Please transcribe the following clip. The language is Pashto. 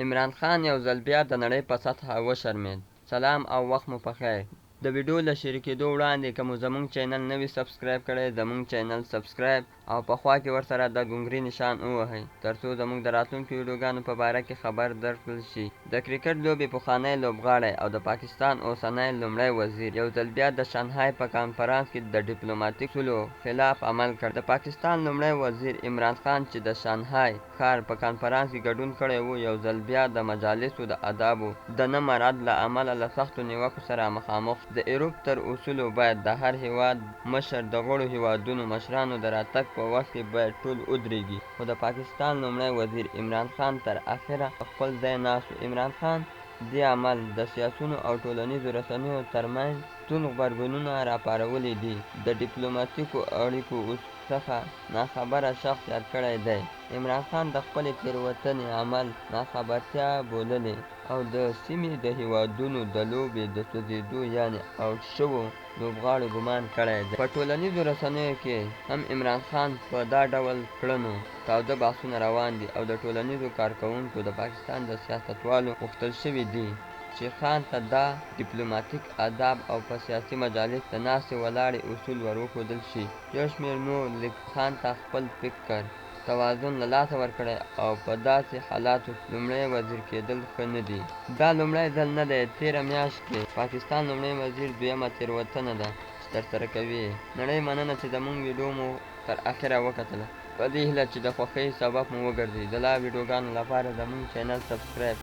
عمران خان یو ځل بیا د نړۍ په سطحه وشرمېد. سلام او وخت مو پخیر. د ویډیو له شریکېدو وړاندې که مو زموږ چینل نه وي سبسکرایب کړی، زموږ چینل سبسکرایب او په خوا کې ورسره د ګونګري نشان ووهئ ترڅو زموږ د راتلونکو ویډیوګانو په باره کې خبر درکړل شي. د کرکټ لوبې پخوانی لوبغاړی او د پاکستان اوسنی لومړی وزیر یو ځل بیا د شانګهای په کانفرانس کې د ډیپلوماتیک اصولو خلاف عمل کړی. د پاکستان لومړی وزیر عمران خان چې د شانګهای ښار په کانفرانس کې ګډون کړی و، یو ځل بیا د مجالسو د آدابو د نه مراعت له امله له سختو نیوکو سره مخامخ. د ایروپ تر اصولو باید د هر هیواد مشر د غړو هیوادونو مشرانو د راتګ په وخت کې باید ټول ودرېږي، خو د پاکستان لومړی وزیر عمران خان تر اخره په خپل ځای ناست و. عمران خان دې عمل د سیاسیونو او ټولنیزو رسنیو ترمنځ ټول غبرګونونه راپارولي دي. د ډیپلوماتیکو اړیکو څخه ناخبره شخص یاد کړی دی. عمران خان د خپلې تېروتنې عمل ناخبرتیا بوللې او د سیمې د هیوادونو د لوبې د سوځېدو یعنې آوټ شوو لوبغاړو ګمان کړی دی. په ټولنیزو رسنیو کې هم عمران خان په دا ډول کړنو تاوده بحثونه روان دي او د ټولنیزو کارکوونکو د پاکستان د سیاستوالو غوښتل شوي دي چې خان ته دا ډیپلوماتیک آداب او په سیاسي مجالس د ناستې ولاړې اصول ور وښودل شي. یو شمېر نور لیک خان ته خپل فکر توازن له لاسه ورکړی او په داسې حالاتو کې لومړی وزیر کېدل ښه نه دي. دا لومړی ځل نه دی. تېره میاشت کې پاکستان لومړی وزیر دویمه تېروتنه ده چې ترسره کوي. نړۍ مننه چې زموږ ویډیو مو تر اخره وکتله. په دې هیله چې د خوښۍ سبب مو وګرځي. د لا ویډیوګانو لپاره زموږ چینل سبسکرایب